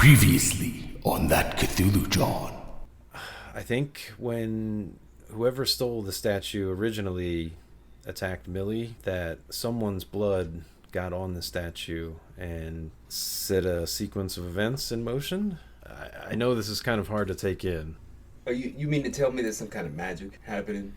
Previously on That Cthulhu John. I think when whoever stole the statue originally attacked Millie, that someone's blood got on the statue and set a sequence of events in motion. I know this is kind of hard to take in. Oh, you mean to tell me there's some kind of magic happening?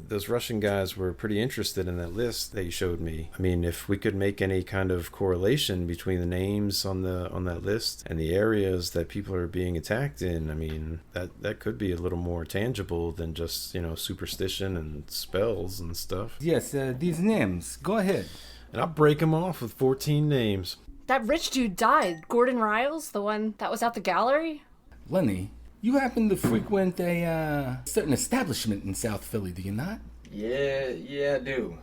Those Russian guys were pretty interested in that list that you showed me. I mean, if we could make any kind of correlation between the names on that list and the areas that people are being attacked in, I mean, that could be a little more tangible than just, superstition and spells and stuff. Yes, these names. Go ahead. And I'll break them off with 14 names. That rich dude died. Gordon Riles, the one that was at the gallery? Lenny, you happen to frequent a certain establishment in South Philly, do you not? Yeah, I do.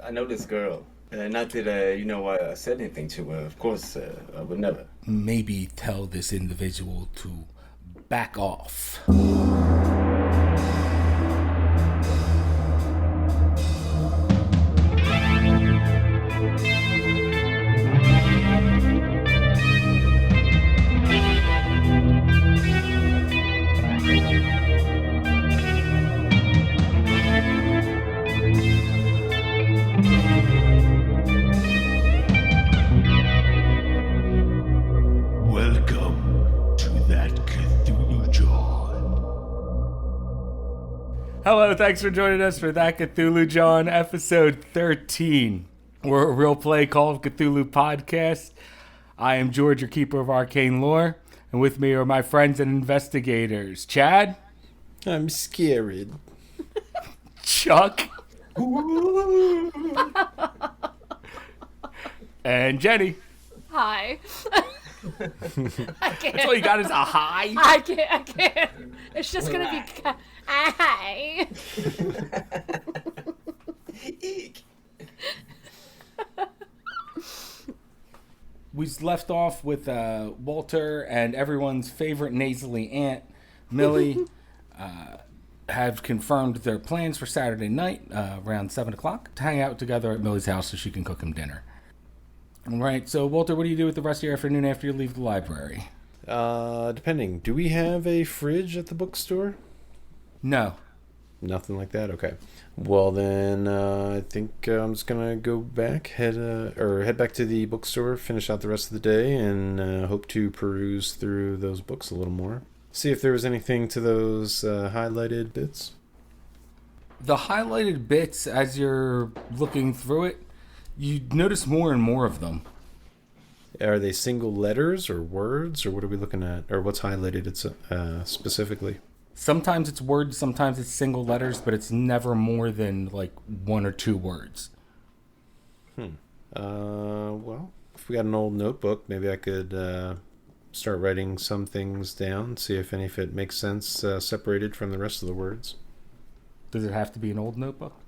I know this girl. Not that, I said anything to her. Of course, I would never. Maybe tell this individual to back off. Hello, thanks for joining us for That Cthulhu John, episode 13. We're a real play Call of Cthulhu podcast. I am George, your keeper of arcane lore, and with me are my friends and investigators, Chad. I'm scared. Chuck. And Jenny. Hi. I can't. That's all you got is a hi? I can't. It's just gonna be... Hi. Eek. We left off with Walter and everyone's favorite nasally aunt, Millie, have confirmed their plans for Saturday night around 7 o'clock to hang out together at Millie's house so she can cook him dinner. All right, so Walter, what do you do with the rest of your afternoon after you leave the library? Depending. Do we have a fridge at the bookstore? No. Nothing like that? Okay. Well, then I think I'm just going to go back, head back to the bookstore, finish out the rest of the day, and hope to peruse through those books a little more. See if there was anything to those highlighted bits. The highlighted bits, as you're looking through it, you notice more and more of them. Are they single letters or words, or what are we looking at? Or what's highlighted specifically? Sometimes it's words, sometimes it's single letters, but it's never more than like one or two words. Well, if we got an old notebook, maybe I could start writing some things down, see if any of it makes sense separated from the rest of the words. Does it have to be an old notebook?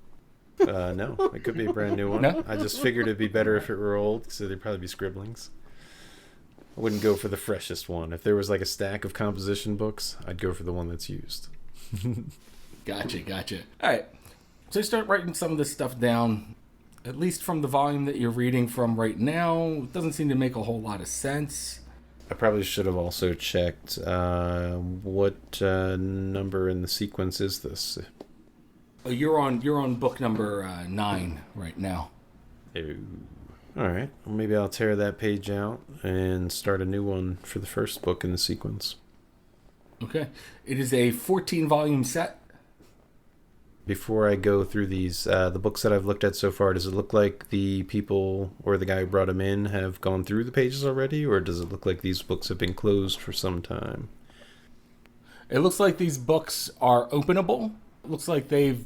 No, it could be a brand new one. No? I just figured it'd be better if it were old, so there'd probably be scribblings. I wouldn't go for the freshest one. If there was like a stack of composition books, I'd go for the one that's used. Gotcha. All right. So you start writing some of this stuff down. At least from the volume that you're reading from right now, it doesn't seem to make a whole lot of sense. I probably should have also checked what number in the sequence is this? You're on book number 9 right now. Ew. All right. Well, maybe I'll tear that page out and start a new one for the first book in the sequence. Okay. It is a 14-volume set. Before I go through these, the books that I've looked at so far, does it look like the people or the guy who brought them in have gone through the pages already, or does it look like these books have been closed for some time? It looks like these books are openable. It looks like they've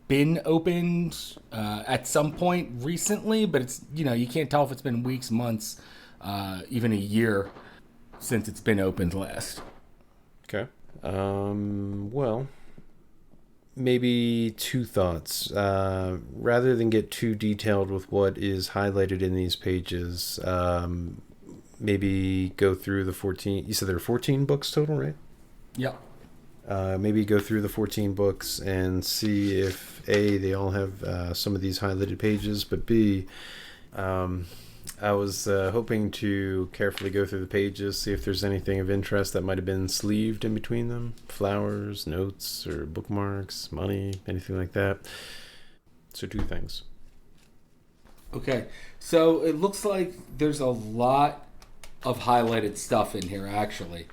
been opened at some point recently, but it's, you can't tell if it's been weeks, months, even a year since it's been opened last. Okay. Well, maybe two thoughts. Rather than get too detailed with what is highlighted in these pages, maybe go through the 14. You said there are 14 books total, right? Yeah. Maybe go through the 14 books and see if A, they all have some of these highlighted pages, but B, I was hoping to carefully go through the pages, see if there's anything of interest that might have been sleeved in between them. Flowers, notes, or bookmarks, money, anything like that. So 2 things. Okay, so it looks like there's a lot of highlighted stuff in here, actually.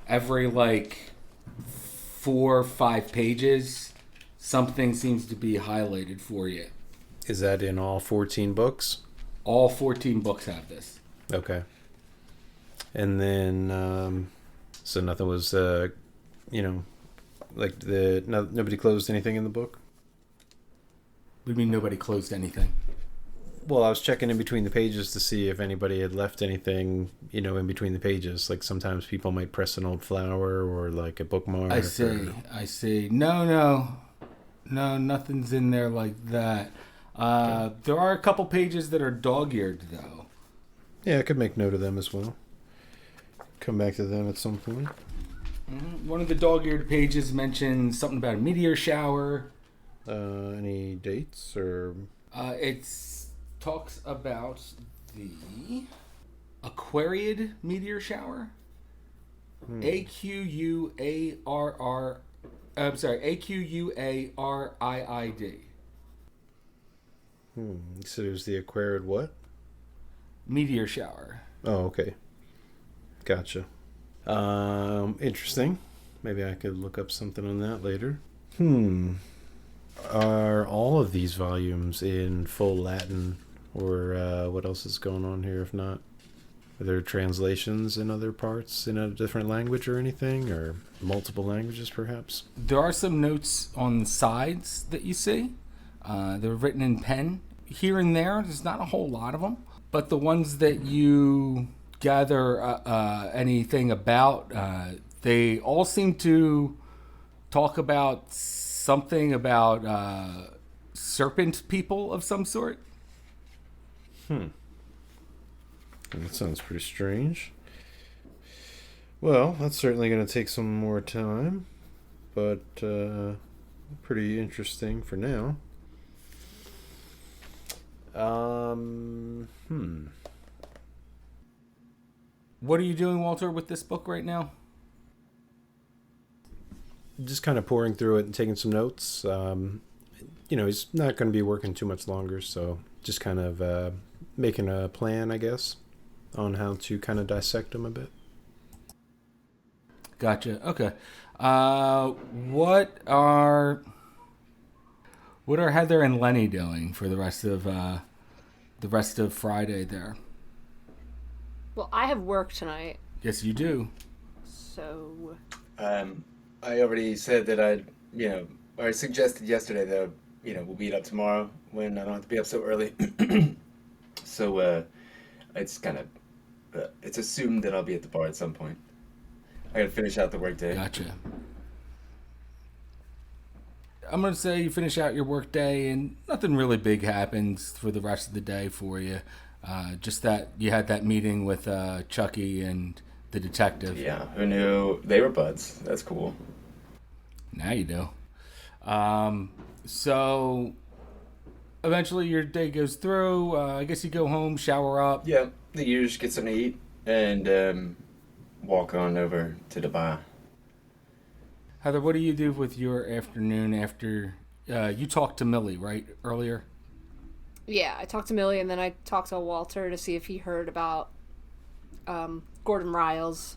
Every, 4 or 5 pages, something seems to be highlighted for you. Is that in all 14 books? All 14 books have this. Okay. And then, so nothing was, nobody closed anything in the book? What do you mean nobody closed anything? Well, I was checking in between the pages to see if anybody had left anything, in between the pages. Like sometimes people might press an old flower or like a bookmark. I see. No, nothing's in there like that. There are a couple pages that are dog-eared, though. Yeah, I could make note of them as well. Come back to them at some point. Mm-hmm. One of the dog-eared pages mentions something about a meteor shower. Any dates or? It talks about the Aquariid meteor shower. AQUARR. I'm sorry, AQUARIID. You said it was the Aquariid what? Meteor shower. Oh, okay. Gotcha. Interesting. Maybe I could look up something on that later. Are all of these volumes in full Latin? Or what else is going on here if not? Are there translations in other parts in a different language or anything? Or multiple languages perhaps? There are some notes on the sides that you see. They're written in pen. Here and there's not a whole lot of them. But the ones that you gather anything about, they all seem to talk about something about serpent people of some sort. That sounds pretty strange. Well, that's certainly going to take some more time. But pretty interesting for now. What are you doing, Walter, with this book right now? Just kind of pouring through it and taking some notes. He's not going to be working too much longer, so just kind of making a plan, I guess, on how to kind of dissect them a bit. Gotcha. Okay. What are Heather and Lenny doing for the rest of Friday there? Well, I have work tonight, Yes, you do. so I already said that I suggested yesterday that, we'll meet up tomorrow when I don't have to be up so early. So, it's kind of, it's assumed that I'll be at the bar at some point. I gotta finish out the workday. Gotcha. I'm going to say you finish out your work day and nothing really big happens for the rest of the day for you. Just that you had that meeting with Chucky and the detective. Yeah, who knew they were buds? That's cool. Now you do. So eventually your day goes through. I guess you go home, shower up. Yeah, the usual, get something to eat, and walk on over to the bar. Heather, what do you do with your afternoon after you talked to Millie, right, earlier? yeah, I talked to Millie and then I talked to Walter to see if he heard about Gordon Riles.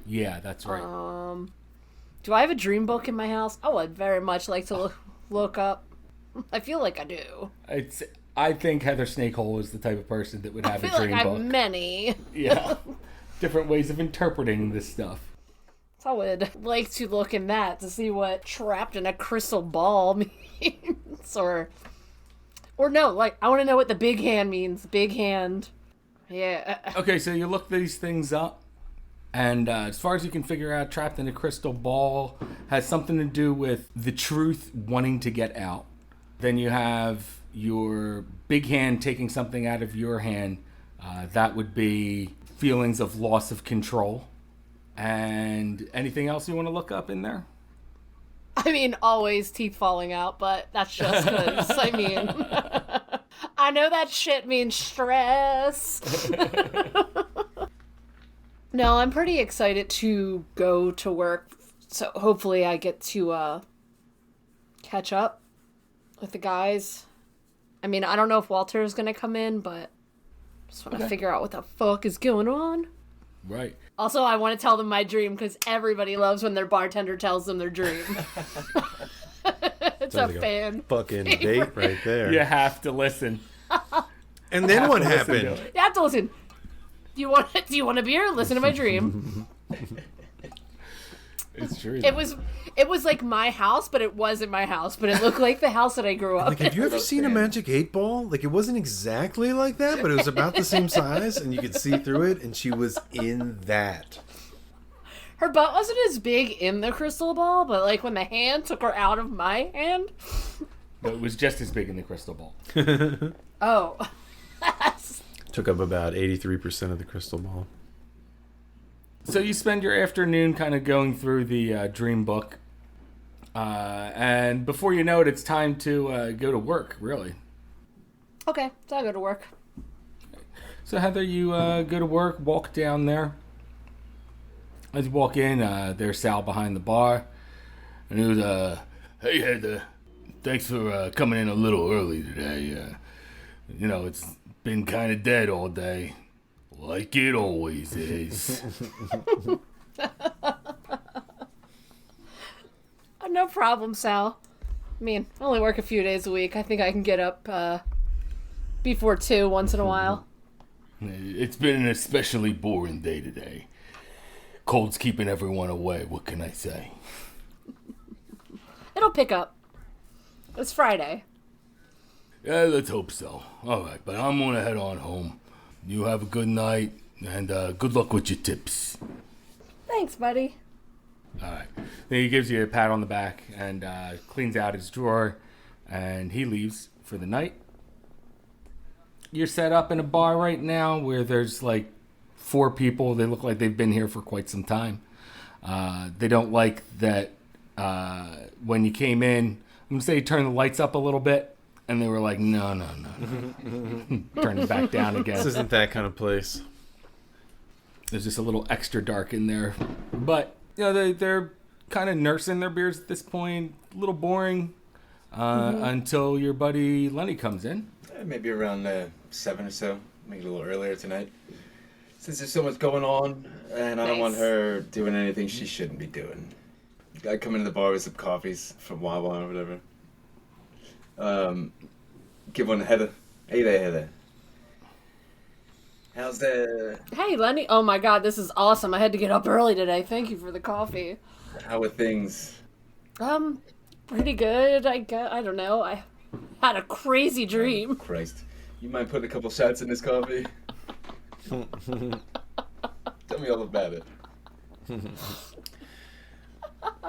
Yeah, that's right. Do I have a dream book in my house? Oh, I'd very much like to look up. I feel like I do. I think Heather Snakehole is the type of person that would have I a feel dream like I book. have many. Yeah. Different ways of interpreting this stuff. So I would like to look in that to see what trapped in a crystal ball means. Or no, like, I want to know what the big hand means. Big hand. Yeah. Okay, so you look these things up, and as far as you can figure out, trapped in a crystal ball has something to do with the truth wanting to get out. Then you have your big hand taking something out of your hand. That would be feelings of loss of control. And anything else you want to look up in there? I mean, always teeth falling out, but that's just because, I mean, I know that shit means stress. No, I'm pretty excited to go to work. So hopefully I get to catch up with the guys. I mean, I don't know if Walter is going to come in, but just want to figure out what the fuck is going on. Right. Also, I want to tell them my dream because everybody loves when their bartender tells them their dream. It's Sounds a like fan. Fucking date right there. You have to listen. And then what to listen to happened? it. You have to listen. Do you want a beer? Listen to my dream. It's true. It was like my house, but it wasn't my house. But it looked like the house that I grew up Like, in. have you ever seen a magic 8-ball? Like, it wasn't exactly like that, but it was about the same size, and you could see through it, and she was in that. Her butt wasn't as big in the crystal ball, but like when the hand took her out of my hand. But it was just as big in the crystal ball. Oh. Took up about 83% of the crystal ball. So you spend your afternoon kind of going through the dream book. And before you know it, it's time to go to work, really. Okay, so I go to work. So Heather, you go to work, walk down there. As you walk in, there's Sal behind the bar. And he was, hey Heather, thanks for coming in a little early today. It's been kind of dead all day. Like it always is. No problem, Sal. I mean, I only work a few days a week. I think I can get up before 2 once in a while. It's been an especially boring day today. Cold's keeping everyone away, what can I say? It'll pick up. It's Friday. Yeah, let's hope so. Alright, but I'm gonna head on home. You have a good night, and good luck with your tips. Thanks, buddy. Alright. Then he gives you a pat on the back and cleans out his drawer, and he leaves for the night. You're set up in a bar right now where there's like 4 people. They look like they've been here for quite some time. They don't like that when you came in, I'm going to say you turned the lights up a little bit, and they were like, no. Turn it back down again. This isn't that kind of place. There's just a little extra dark in there. But, they're kind of nursing their beers at this point. A little boring until your buddy Lenny comes in. Maybe around 7 or so. Maybe a little earlier tonight. Since there's so much going on, and I don't want her doing anything she shouldn't be doing. I come into the bar with some coffees from Wawa or whatever. Give one to Heather. Hey there, Heather. How's the... Hey, Lenny. Oh my god, this is awesome. I had to get up early today. Thank you for the coffee. How are things? Pretty good, I guess. I don't know. I had a crazy dream. Christ. You mind putting a couple shots in this coffee? Tell me all about it.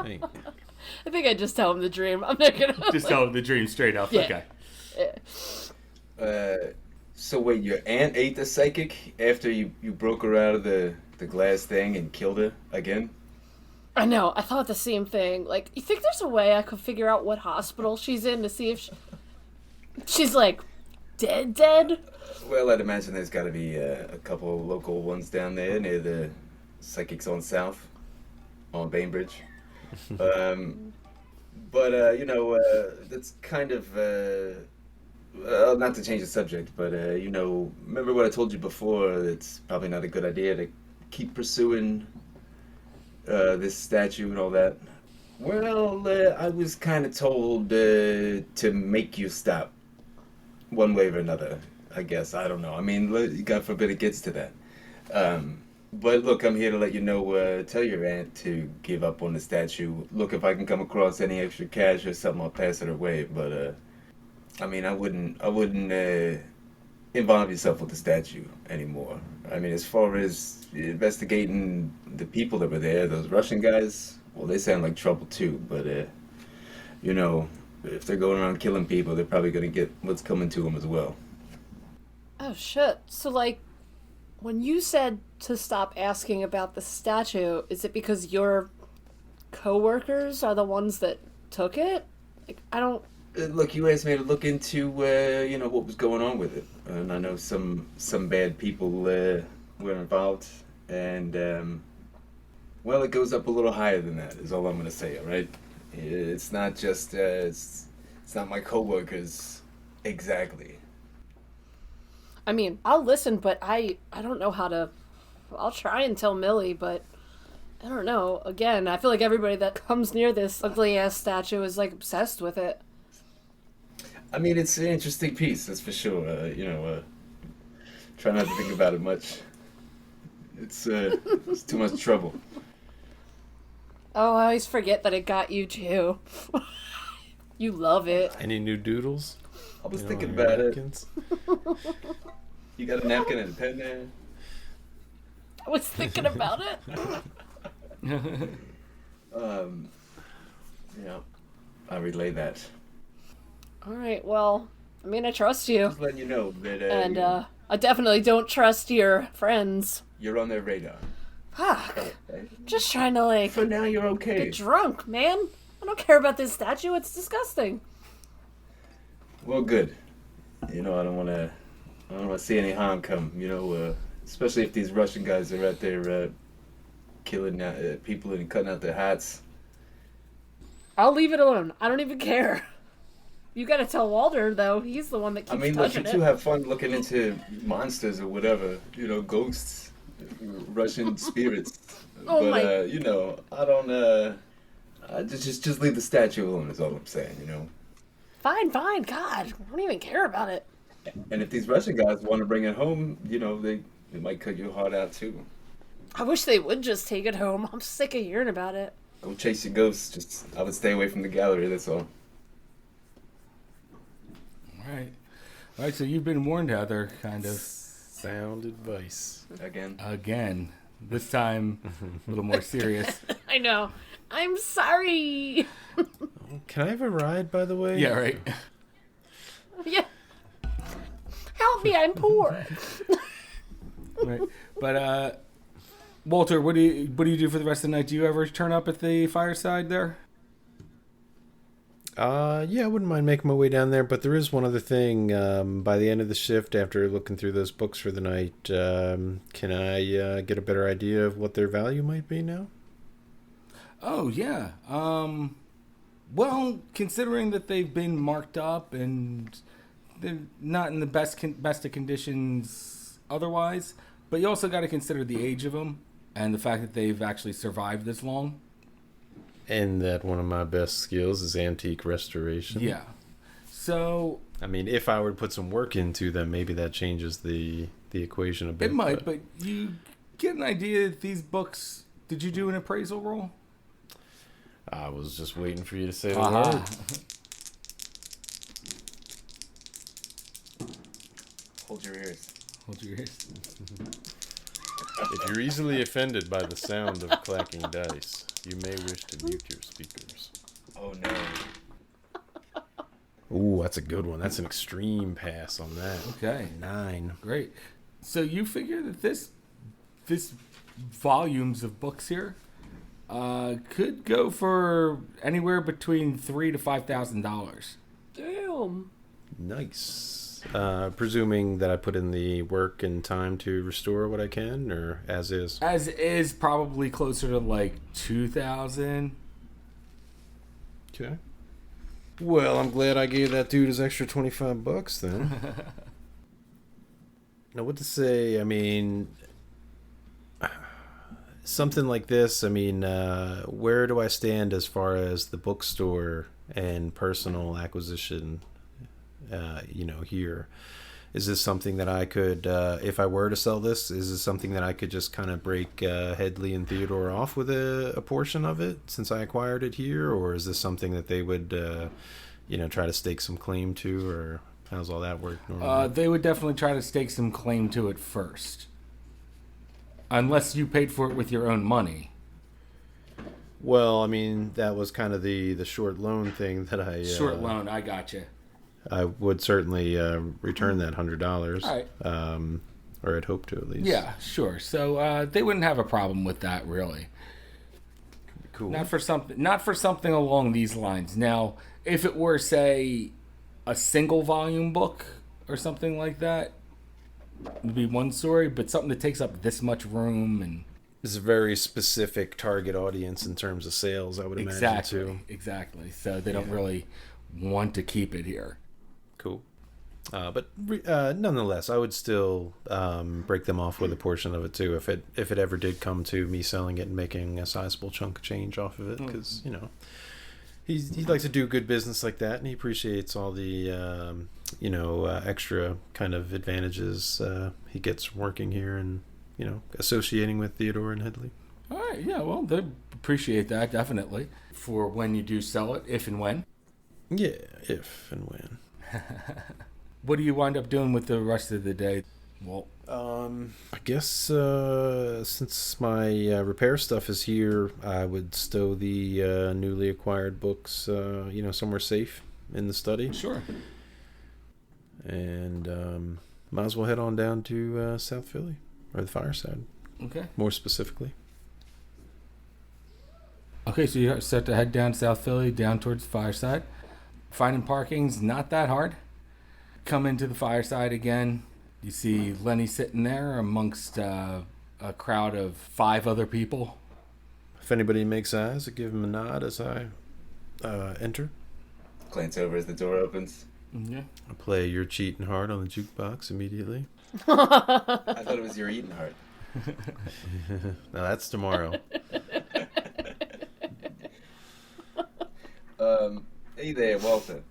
Hey. I think I just tell him the dream. I'm not gonna... Just tell him the dream straight up. Yeah. Okay. So wait, your aunt ate the psychic after you broke her out of the glass thing and killed her again? I know. I thought the same thing. Like, you think there's a way I could figure out what hospital she's in to see if she's, like, dead? Well, I'd imagine there's got to be a couple of local ones down there near the Psychics on South, on Bainbridge. That's kind of, not to change the subject, but, remember what I told you before? It's probably not a good idea to keep pursuing this statue and all that. Well, I was kind of told to make you stop, one way or another, I guess. I don't know. I mean, God forbid it gets to that. But look, I'm here to let you know, tell your aunt to give up on the statue. Look, if I can come across any extra cash or something, I'll pass it her way. But, I wouldn't involve yourself with the statue anymore. I mean, as far as investigating the people that were there, those Russian guys, well, they sound like trouble too. But, if they're going around killing people, they're probably going to get what's coming to them as well. Oh, shit. So, like, when you said to stop asking about the statue, is it because your coworkers are the ones that took it? Like, I don't... Look, you asked me to look into, what was going on with it, and I know some bad people were involved, and well, it goes up a little higher than that. Is all I'm gonna say. All right, it's not just it's not my coworkers exactly. I mean, I'll listen, but I don't know how to. I'll try and tell Millie, but I don't know. Again, I feel like everybody that comes near this ugly ass statue is like obsessed with it. I mean, it's an interesting piece, that's for sure. Try not to think about it much. It's too much trouble. Oh, I always forget that it got you too. You love it. Any new doodles? I was You know, thinking on your about it. napkins? You got a napkin and a pen there? I was thinking about it. Yeah, I relay that. All right, well, I mean, I trust you. Just letting you know that And I definitely don't trust your friends. you're on their radar. Fuck. Just trying to, like, For now, you're okay. get drunk, man. I don't care about this statue. It's disgusting. Well, good. I don't want to see any harm come. Especially if these Russian guys are out there killing people and cutting out their hats. I'll leave it alone. I don't even care. You gotta tell Walter, though. He's the one that keeps I mean, look, you touching two it. have fun looking into monsters or whatever. Ghosts, Russian spirits. Oh but my- I don't. I just leave the statue alone. Is all I'm saying. Fine. God, I don't even care about it. And if these Russian guys want to bring it home, they might cut your heart out too. I wish they would just take it home. I'm sick of hearing about it. Go chase your ghosts. I would stay away from the gallery. That's all. All right, so you've been warned, Heather, kind of. Sound advice. Again. This time a little more serious. I know. I'm sorry. Can I have a ride, by the way? Yeah, right. Yeah. Help me, I'm poor. Right. But Walter, what do you do for the rest of the night? Do you ever turn up at the fireside there? Yeah, I wouldn't mind making my way down there, but there is one other thing. By the end of the shift, after looking through those books for the night, can I get a better idea of what their value might be now? Oh, yeah. Well, considering that they've been marked up and they're not in the best of conditions otherwise, but you also got to consider the age of them and the fact that they've actually survived this long. And that one of my best skills is antique restoration. Yeah. So I mean, if I were to put some work into them, maybe that changes the equation a bit. it might, but you get an idea that these books. Did you do an appraisal roll? I was just waiting for you to say the Uh-huh. word. Hold your ears. Hold your ears. If you're easily offended by the sound of clacking dice, you may wish to mute your speakers. Oh no. Ooh, that's a good one. That's an extreme pass on that. Okay. 9. Great. So you figure that this volumes of books here could go for anywhere between $3,000 to $5,000. Damn. Nice. Presuming that I put in the work and time to restore what I can, or as is. As is probably closer to like 2,000. Okay. Well, I'm glad I gave that dude his extra $25 then. Now, what to say? I mean, something like this. I mean, where do I stand as far as the bookstore and personal acquisition? Here, is this something that I could, if I were to sell this, is this something that I could just kind of break Headley and Theodore off with a portion of it since I acquired it here, or is this something that they would, try to stake some claim to, or how's all that work normally? They would definitely try to stake some claim to it first. Unless you paid for it with your own money. Well, I mean, that was kind of the short loan thing that I... Short loan, I gotcha. I would certainly return that $100. All right. Or I'd hope to, at least. Yeah, sure. So they wouldn't have a problem with that, really. Cool. Not for something along these lines. Now, if it were, say, a single volume book or something like that, it would be one story, but something that takes up this much room and It's a very specific target audience in terms of sales, I would imagine, too. Exactly. So they don't really want to keep it here. Cool. But nonetheless, I would still break them off with a portion of it too, if it ever did come to me selling it and making a sizable chunk of change off of it, because he likes to do good business like that, and he appreciates all the extra kind of advantages he gets from working here and associating with Theodore and Headley. All right. Yeah. Well, they appreciate that definitely for when you do sell it, if and when. Yeah, if and when. What do you wind up doing with the rest of the day? Well, I guess since my repair stuff is here, I would stow the newly acquired books, somewhere safe in the study. sure. And might as well head on down to South Philly, or the Fireside, Okay. more specifically. Okay, so you're set to head down South Philly, down towards Fireside. Finding parking's not that hard. Come into the Fireside again. You see Lenny sitting there amongst a crowd of 5 other people. If anybody makes eyes, I give him a nod as I enter. Glance over as the door opens. Yeah. I play You're Cheating Hard on the jukebox immediately. I thought it was your eating heart. Now that's tomorrow. Hey there, Walter.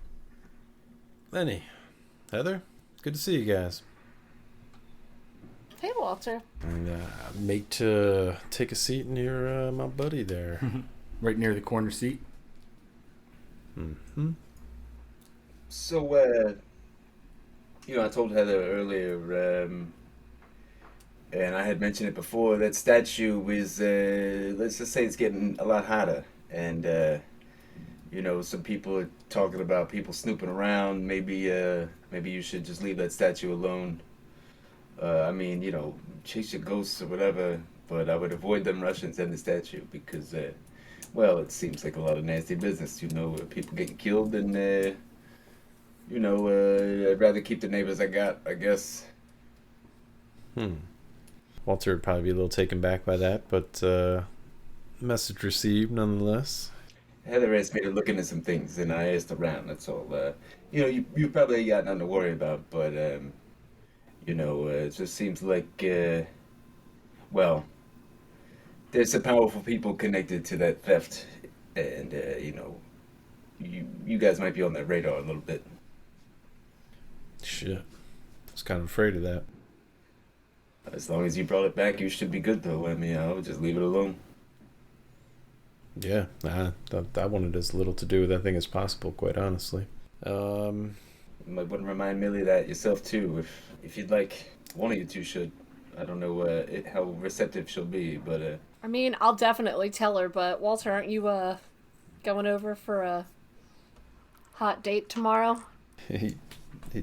Lenny, Heather, good to see you guys. Hey, Walter. And make to take a seat near my buddy there. Right near the corner seat. Mm-hmm. So, I told Heather earlier, and I had mentioned it before, that statue is, let's just say it's getting a lot hotter. And, some people are talking about people snooping around. Maybe you should just leave that statue alone. Chase your ghosts or whatever, but I would avoid them Russians and the statue because, it seems like a lot of nasty business, people getting killed, and, I'd rather keep the neighbors I got, I guess. Walter would probably be a little taken back by that, but message received nonetheless. Heather asked me to look into some things, and I asked around, that's all. You probably got nothing to worry about, but, it just seems like, there's some powerful people connected to that theft, and, you guys might be on their radar a little bit. Shit. I was kind of afraid of that. As long as you brought it back, you should be good, though. I would just leave it alone. Yeah, I wanted as little to do with that thing as possible, quite honestly. You might want to remind Millie that yourself, too, if you'd like. One of you two should. I don't know how receptive she'll be, but... I'll definitely tell her, but Walter, aren't you going over for a hot date tomorrow? He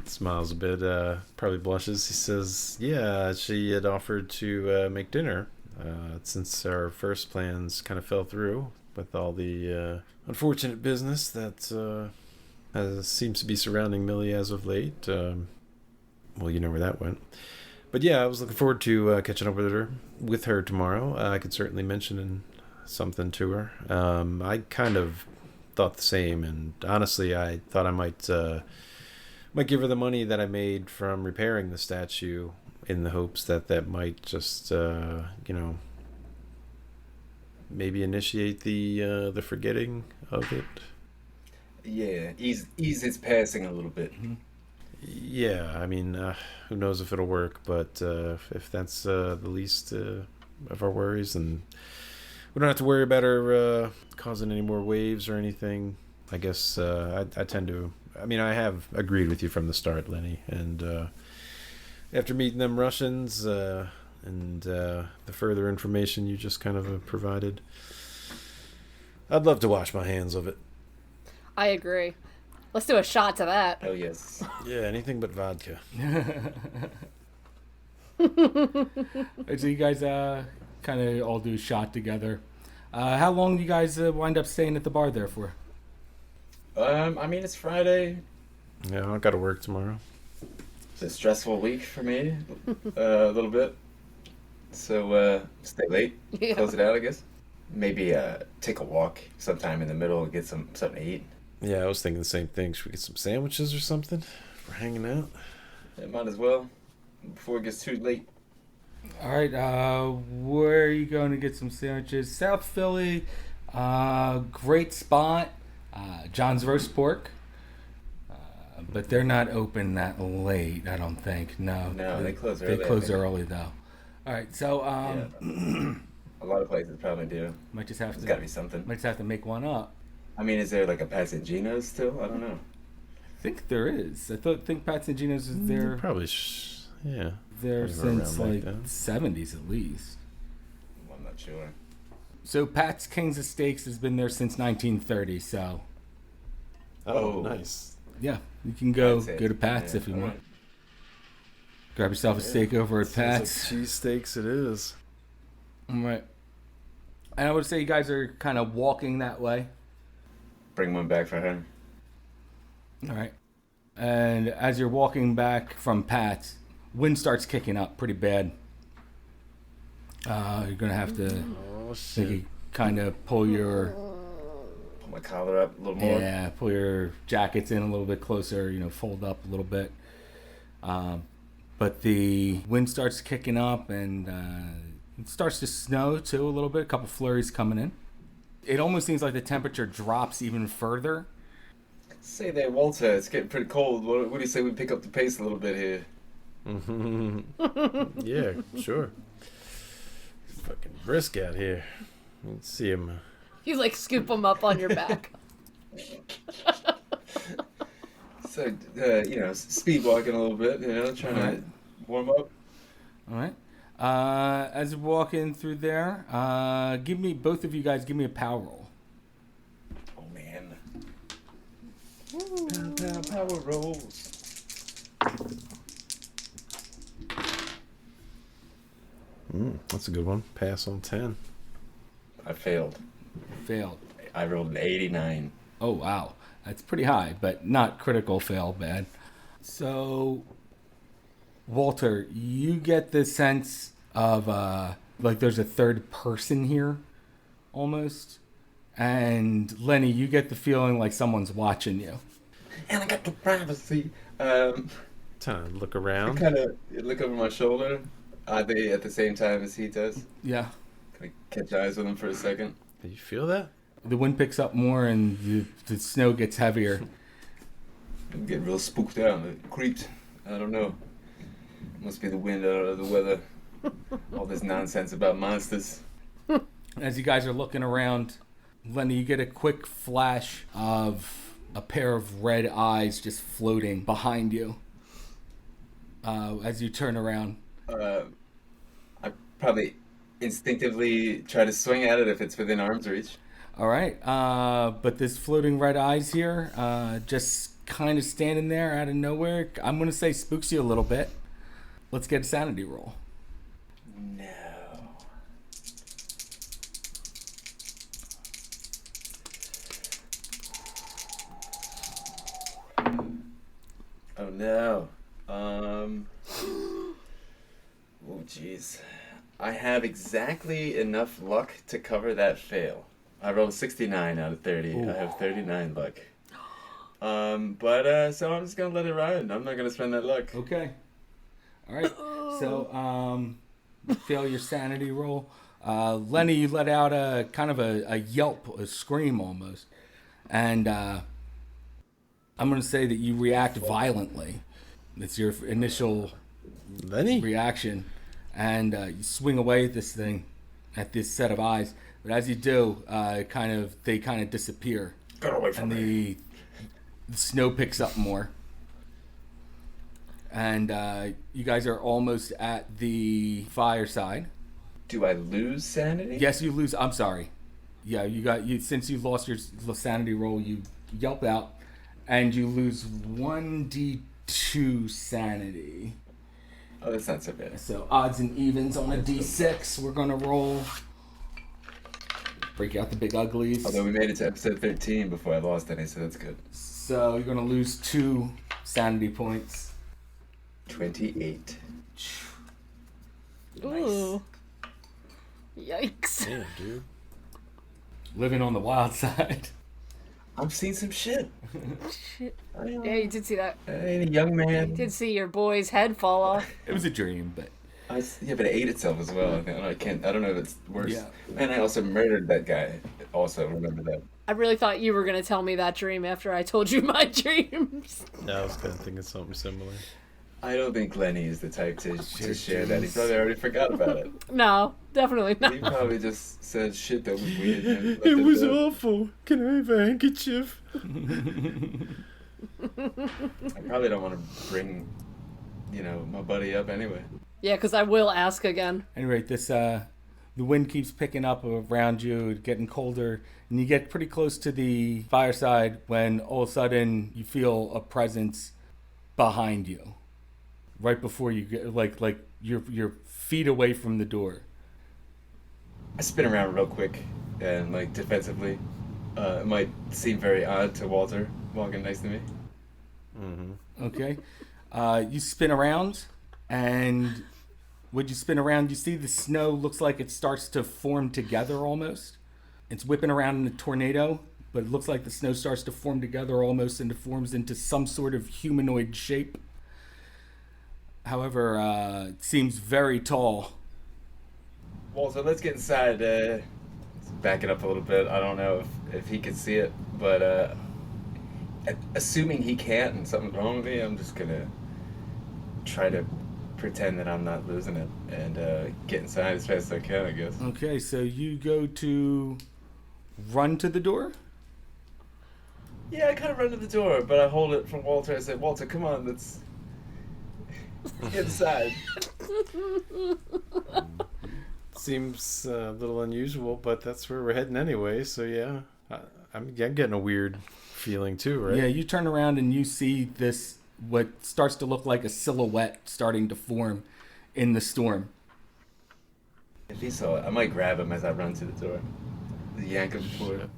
smiles a bit, probably blushes. He says, yeah, she had offered to make dinner since our first plans kind of fell through with all the unfortunate business that seems to be surrounding Millie as of late. You know where that went. But yeah, I was looking forward to catching up with her tomorrow. I could certainly mention something to her. I kind of thought the same, and honestly, I thought I might give her the money that I made from repairing the statue in the hopes that might just, maybe initiate the forgetting of it. Yeah, ease its passing a little bit. Yeah, who knows if it'll work, but if that's the least of our worries, and we don't have to worry about her causing any more waves or anything, I guess I tend to... I have agreed with you from the start, Lenny, and after meeting them Russians and the further information you just kind of provided, I'd love to wash my hands of it. I agree. Let's do a shot to that. Oh, yes. Yeah, anything but vodka. So you guys kind of all do a shot together. How long do you guys wind up staying at the bar there for? I mean, it's Friday. Yeah, I got to work tomorrow. It's a stressful week for me, a little bit. So, stay late, Yeah. close it out, I guess. Maybe take a walk sometime in the middle and get something to eat. Yeah, I was thinking the same thing. Should we get some sandwiches or something for hanging out? Yeah, might as well before it gets too late. All right, where are you going to get some sandwiches? South Philly, great spot. John's Roast Pork. But they're not open that late, I don't think. No, They close early. They I close think. early though. All right, so A lot of places probably do. might just have There's to got to be something. might just have to make one up. I mean, is there like a Pat's and Gino's still? I don't know. I think there is. Think Pat's and Gino's is there Probably, yeah. there Probably since around like back then. 70s at least. I'm not sure. So Pat's Kings of Steaks has been there since 1930. So Oh, Oh. nice. yeah, you can go That's it. go to Pat's Yeah, if you all want. right. Grab yourself a steak over at Pat's. Cheesesteaks it is. All right. And I would say you guys are kind of walking that way. Bring one back for her. All right. And as you're walking back from Pat's, wind starts kicking up pretty bad. You're gonna have to Oh, shit. maybe kind of pull your Pull my collar up a little more. pull your jackets in a little bit closer. Fold up a little bit. But the wind starts kicking up, and it starts to snow too a little bit. A couple flurries coming in. It almost seems like the temperature drops even further. Say there, Walter. It's getting pretty cold. What do you say we pick up the pace a little bit here? Yeah, sure. It's fucking brisk out here. Let's see him. You like scoop them up on your back. So, speed walking a little bit, trying to warm up. All right. As you're walking through there, both of you guys give me a power roll. Oh, man. Power rolls. That's a good one. Pass on 10. I failed. Failed. I rolled an 89. Oh, wow. That's pretty high, but not critical fail bad. So, Walter, you get the sense of like there's a third person here almost. And Lenny, you get the feeling like someone's watching you. And I got the privacy. Time to look I around. kind of look over my shoulder. Are they at the same time as he does? Yeah. Can I catch eyes with him for a second? Do you feel that? The wind picks up more and the snow gets heavier. I'm getting real spooked out. Creeped. I don't know. Must be the wind out of the weather. All this nonsense about monsters. As you guys are looking around, Lenny, you get a quick flash of a pair of red eyes just floating behind you. As you turn around. I probably instinctively try to swing at it if it's within arm's reach. All right. But this floating red eyes here, just kind of standing there out of nowhere, I'm going to say spooks you a little bit. Let's get a sanity roll. No. Oh no. Oh jeez. I have exactly enough luck to cover that fail. I rolled 69 out of 30. I have 39 luck. So I'm just gonna let it ride. I'm not gonna spend that luck. Okay. All right. So, fail your sanity roll. Lenny, you let out a kind of a yelp, a scream almost. And I'm going to say that you react violently. It's your initial Lenny? reaction. And you swing away at this thing, at this set of eyes. But as you do, they kind of disappear. Get away from And me. the snow picks up more. And you guys are almost at the fireside. Do I lose sanity? Yes, you lose. I'm sorry. Yeah, since you lost your sanity roll, you yelp out, and you lose 1d2 sanity. Oh, that's not so bad. So odds and evens on a d6. We're gonna roll. Break out the big uglies. Although we made it to episode 13 before I lost any, so that's good. So you're going to lose 2 sanity points. 28. Ooh. Yikes. Damn, dude. Living on the wild side. I'm seeing some shit. Shit. Yeah, you did see that. I ain't a young man. Did see your boy's head fall off. It was a dream, but... Yeah, but it ate itself as well. I don't know if it's worse. Yeah. And I also murdered that guy. Also, remember that. I really thought you were going to tell me that dream after I told you my dreams. Yeah, I was kind of thinking something similar. I don't think Lenny is the type to share that. He probably already forgot about it. No, definitely He not. probably just said shit that was weird. And left It was there. awful. Can I have a handkerchief? I probably don't want to bring, my buddy up anyway. Yeah, because I will ask again. Anyway, the wind keeps picking up around you, getting colder, and you get pretty close to the fireside when all of a sudden you feel a presence behind you, right before you get like you're feet away from the door. I spin around real quick and defensively. It might seem very odd to Walter walking next to me. Okay, you spin around, and when you spin around, you see the snow looks like it starts to form together almost. It's whipping around in a tornado, but it looks like the snow starts to form together almost and it forms into some sort of humanoid shape. However, it seems very tall. Walter, let's get inside. Let's back it up a little bit. I don't know if he can see it, but assuming he can't and something's wrong with me, I'm just gonna try to pretend that I'm not losing it and get inside as fast as I can, I guess. Okay, so you go to run to the door? Yeah, I kind of run to the door, but I hold it from Walter. I say, Walter, come on, let's get inside. Seems a little unusual, but that's where we're heading anyway. So yeah, I'm getting a weird feeling too, right? Yeah, you turn around and you see this, what starts to look like a silhouette starting to form in the storm. If he saw it, I might grab him as I run to the door. Yank him forward.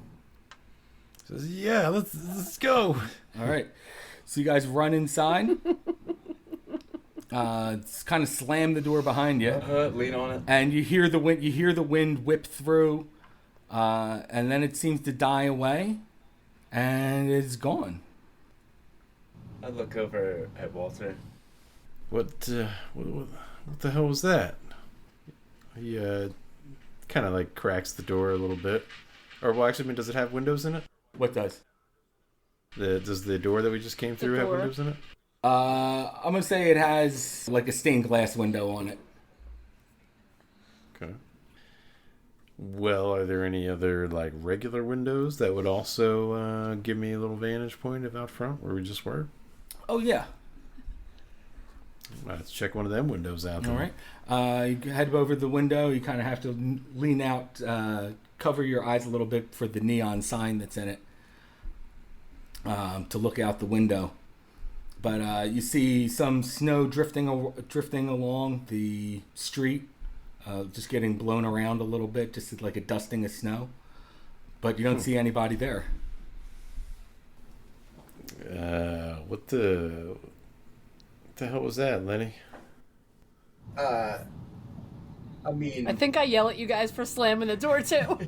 Says, yeah, let's go. All right, so you guys run inside. Kind of slam the door behind you, Lean on it. and you hear the wind. You hear the wind whip through, and then it seems to die away, and it's gone. I look over at Walter. What the hell was that? He kind of cracks the door a little bit. Or well, actually, does it have windows in it? What does? Does the door that we just came through have door. windows in it? I'm gonna say it has like a stained glass window on it. Okay. Well, are there any other regular windows that would also give me a little vantage point of out front where we just were? Oh yeah. Let's check one of them windows out. All right. You head over the window. You kind of have to lean out, cover your eyes a little bit for the neon sign that's in it, to look out the window. But you see some snow drifting along the street, just getting blown around a little bit, just like a dusting of snow. But you don't see anybody there. What the hell was that, Lenny? I I think I yell at you guys for slamming the door too.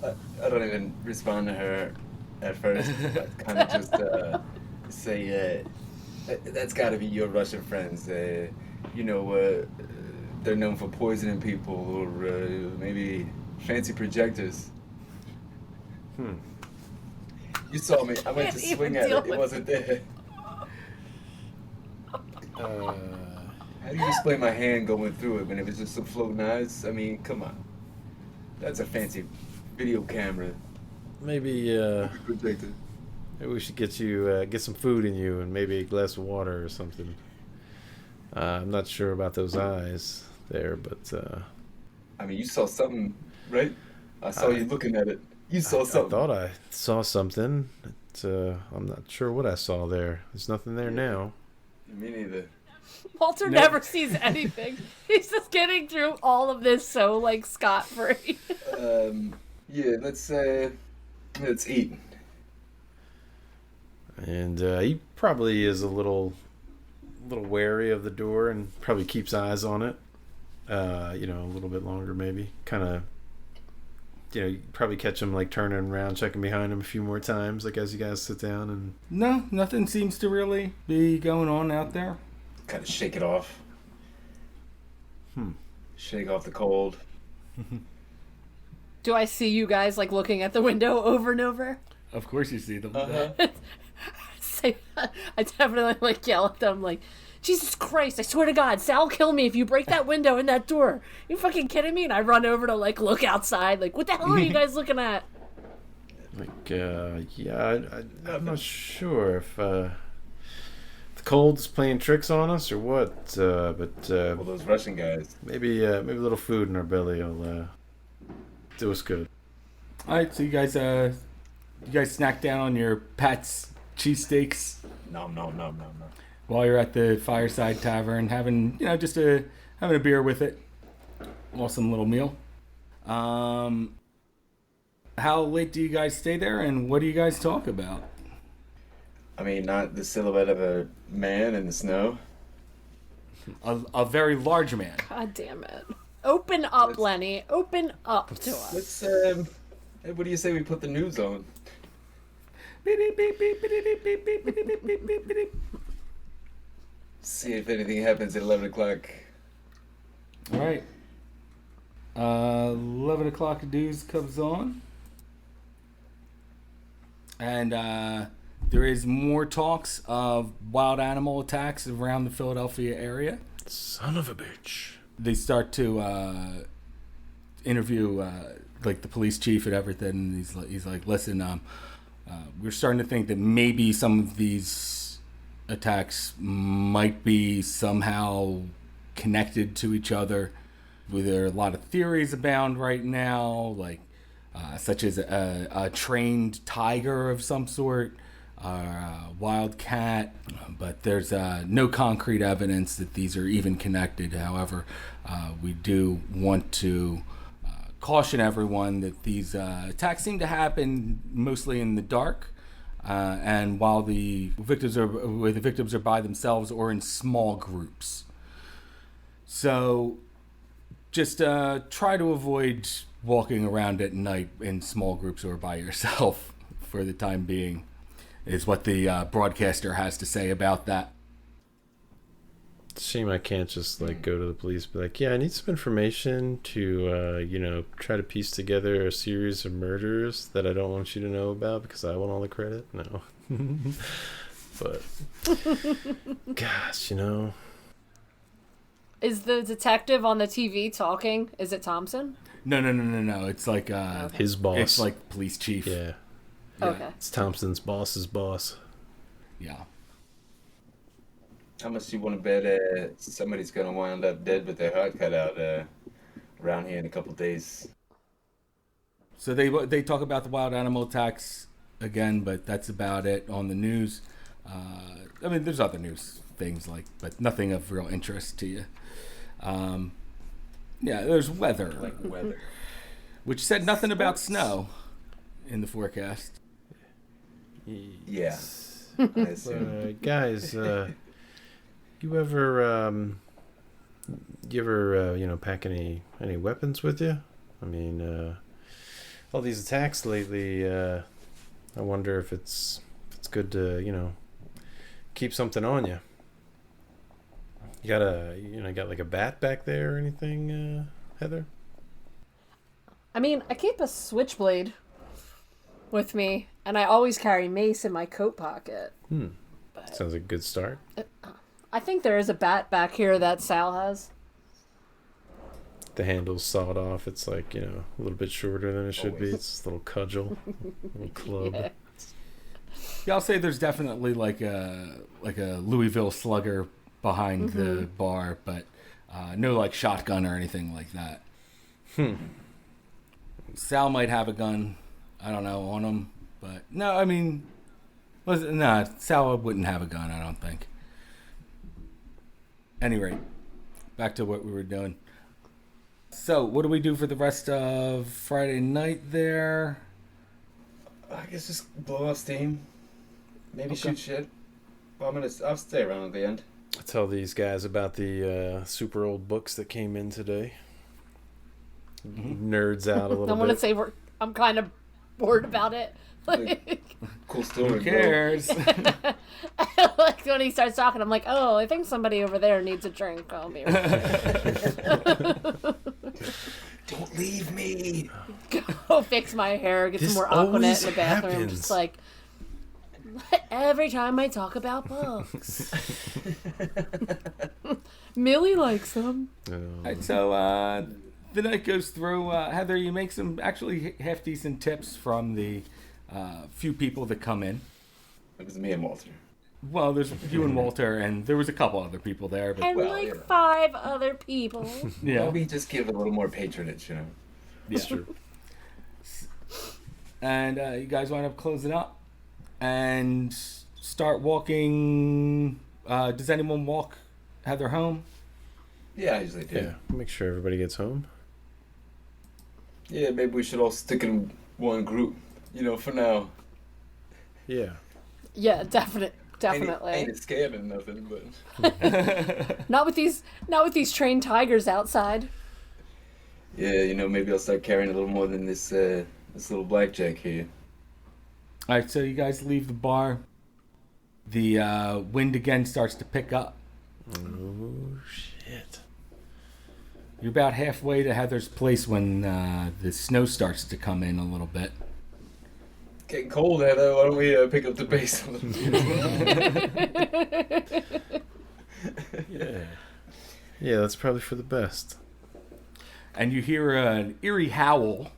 I don't even respond to her at first. I kind of just say, that's got to be your Russian friends. They're known for poisoning people or maybe fancy projectors. You saw me. I went to Can't swing even at deal it. It with wasn't there. How do you explain my hand going through it when it was just some floating eyes? I mean, come on. That's a fancy video camera Maybe projector. maybe we should get some food in you and maybe a glass of water or something. I'm not sure about those eyes there, but I mean, you saw something, right? I saw you looking at it. You saw I something. thought I saw something. I'm not sure what I saw there. There's nothing there now. Me neither. Walter never sees anything. He's just getting through all of this so, like, scot-free. Yeah, let's eat. And he probably is a little wary of the door and probably keeps eyes on it. A little bit longer maybe. Kind of, you probably catch him like turning around, checking behind him a few more times, like as you guys sit down and. No, nothing seems to really be going on out there. Kind of shake it off. Shake off the cold. Do I see you guys, like, looking at the window over and over? Of course you see them. I definitely, like, yell at them, like, Jesus Christ, I swear to God, Sal will kill me if you break that window in that door. You fucking kidding me? And I run over to, like, look outside, like, what the hell are you guys looking at? Like, I'm not sure if the cold's playing tricks on us or what, but Well, those Russian guys. maybe a little food in our belly will do us good. All right, so you guys snack down on your Pat's cheesesteaks Nom nom nom nom nom. while you're at the Fireside Tavern, having having a beer with it. Awesome little meal. How late do you guys stay there, and what do you guys talk about? I mean, not the silhouette of a man in the snow. A very large man. God damn it. Open up, Lenny. Open up to us. Let's what do you say we put the news on? See if anything happens at 11 o'clock. All right. 11 o'clock news comes on. And there is more talks of wild animal attacks around the Philadelphia area. Son of a bitch. They start to interview like the police chief and everything. And he's like, listen, we're starting to think that maybe some of these attacks might be somehow connected to each other. There are a lot of theories abound right now, like such as a trained tiger of some sort, a wild cat, but there's no concrete evidence that these are even connected. However, we do want to caution everyone that these attacks seem to happen mostly in the dark, and while the victims are by themselves or in small groups. So just try to avoid walking around at night in small groups or by yourself for the time being, is what the broadcaster has to say about that. It's a shame I can't just like go to the police and be like, yeah, I need some information to try to piece together a series of murders that I don't want you to know about because I want all the credit. No. But gosh, Is the detective on the TV talking? Is it Thompson? No. It's like his boss. It's like police chief. Yeah. Okay. It's Thompson's boss's boss. Yeah. How much do you want to bet somebody's going to wind up dead with their heart cut out around here in a couple days? So they talk about the wild animal attacks again, but that's about it on the news. I mean, there's other news things but nothing of real interest to you. Yeah, there's weather, Like weather. which said nothing about snow in the forecast. Yeah. I assume. Guys, you ever pack any weapons with you? I mean, all these attacks lately. I wonder if it's good to keep something on you. You got like a bat back there or anything, Heather? I mean, I keep a switchblade with me, and I always carry mace in my coat pocket. Sounds like a good start. I think there is a bat back here that Sal has. The handle's sawed off. It's like, a little bit shorter than it should be. It's a little cudgel, a little club. Yeah. Yeah, I'll say there's definitely like a Louisville Slugger behind the bar, but no like shotgun or anything like that. Sal might have a gun, I don't know, on him, but no, I mean, Sal wouldn't have a gun, I don't think. Any rate, back to what we were doing. So, what do we do for the rest of Friday night there? I guess just blow off steam. Maybe Okay. shoot shit. Well, I'll stay around at the end. Tell these guys about the super old books that came in today. Nerds out a little I want to bit. say I'm kind of bored about it. Like, Cool story. Who cares? like when he starts talking, I'm like, oh, I think somebody over there needs a drink. I'll be right Don't leave me. go fix my hair, get This some more Aquanet always in the bathroom. happens. Just like every time I talk about books. Millie likes them. Alright, so the night goes through. Heather, you make some actually half decent tips from the few people that come in. It was me and Walter. Well, there's you and Walter, and there was a couple other people there, but And Well, like yeah. 5 other people. yeah, Maybe just give it a little more patronage, you know. yeah. And you guys wind up closing up and start walking. Does anyone walk Heather home? Yeah, I usually do. Yeah, make sure everybody gets home. Yeah, maybe we should all stick in one group, you know, for now. Yeah. Yeah, definitely. Ain't scamming nothing, but Not with these trained tigers outside. yeah, you know, maybe I'll start carrying a little more than this little blackjack here. All right, so you guys leave the bar. The wind again starts to pick up. Oh shit. You're about halfway to Heather's place when the snow starts to come in a little bit. Getting cold, Heather. Why don't we pick up the pace a little bit? Yeah. Yeah, that's probably for the best. And you hear an eerie howl.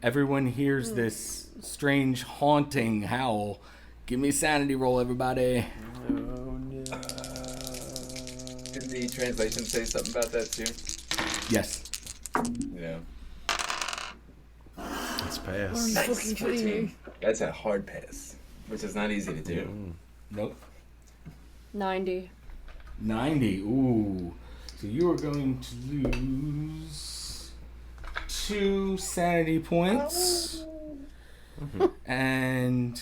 Everyone hears this strange, haunting howl. Give me a sanity roll, everybody. Oh no. Didn't the translation say something about that too? Yes. Yeah. Let's pass. Nice. 14. That's a hard pass, which is not easy to do. Nope. 90. 90. Ooh. So you are going to lose 2 sanity points. And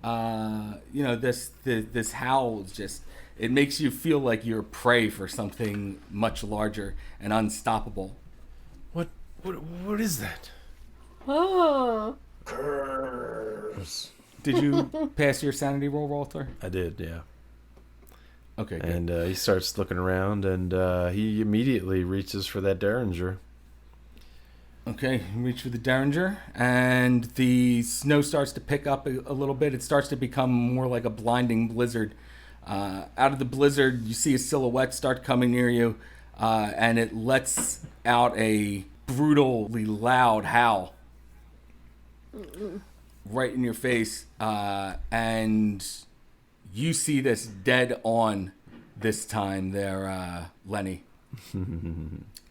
you know, this howl is just, it makes you feel like you're prey for something much larger and unstoppable. What is that? Oh. Curse. Did you pass your sanity roll, Walter? I did, yeah. Okay, good. And he starts looking around, and he immediately reaches for that Derringer. Okay, you reach for the Derringer, and the snow starts to pick up a little bit. It starts to become more like a blinding blizzard. Out of the blizzard, you see a silhouette start coming near you, and it lets out a brutally loud howl right in your face, and you see this dead on this time there, Lenny.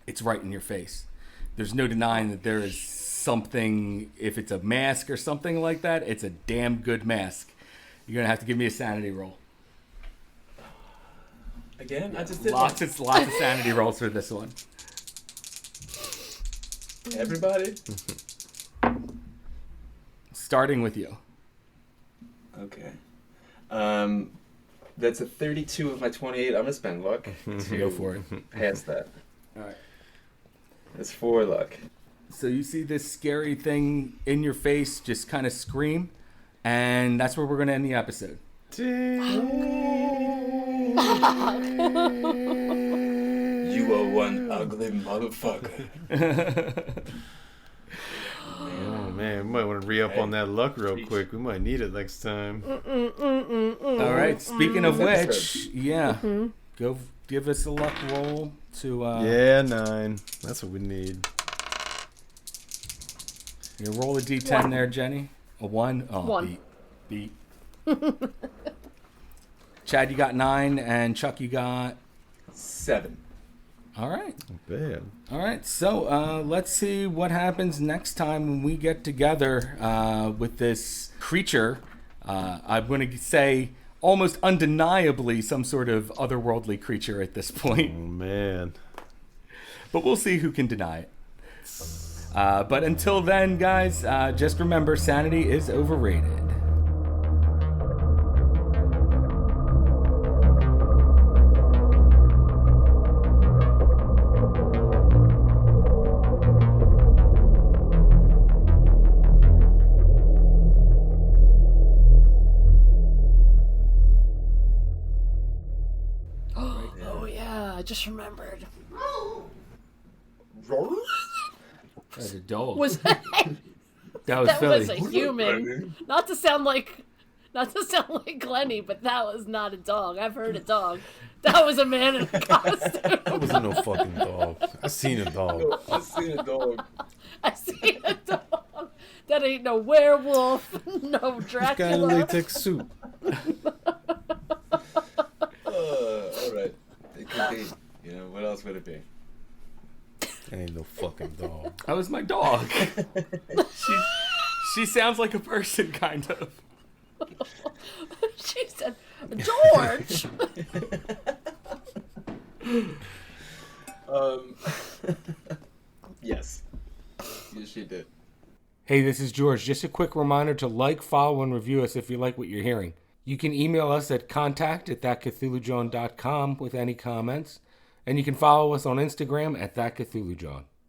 It's right in your face. There's no denying that there is something, if it's a mask or something like that, it's a damn good mask. You're going to have to give me a sanity roll. Again, I just did Lots of sanity rolls for this one. Everybody? Starting with you. Okay. That's a 32 of my 28. I'm going to spend luck to Go for it. pass that. All right. That's 4 luck. So you see this scary thing in your face just kind of scream, and that's where we're going to end the episode. You are one ugly motherfucker. Oh man, we might want to re-up on that luck real quick. We might need it next time. All right. Speaking of This which, yeah, go give us a luck roll to. Yeah, 9. That's what we need. You roll a d10 there, Jenny. A 1. Oh, 1. Beat. Chad, you got 9, and Chuck, you got. 7. All right. Not bad. All right, so let's see what happens next time when we get together with this creature. I'm going to say almost undeniably some sort of otherworldly creature at this point. Oh man. But we'll see who can deny it. But until then, guys, just remember, sanity is overrated. Oh yeah, I just remembered. That was a dog. Was that that was Philly. a human? Not to sound like Glenny, but that was not a dog. I've heard a dog. That was a man in a costume. That wasn't no fucking dog. I seen a dog. I've seen a dog. I see a dog. That ain't no werewolf, no Guy in a Dracula. latex suit. All right. It could be. You know, what else would it be? That ain't no fucking dog. That was my dog. She sounds like a person, kind of. She said, George. Yes. Yes, she did. Hey, this is George. Just a quick reminder to like, follow, and review us if you like what you're hearing. You can email us at contact@thatcthulhujohn.com with any comments. And you can follow us on Instagram at thatcthulhujohn.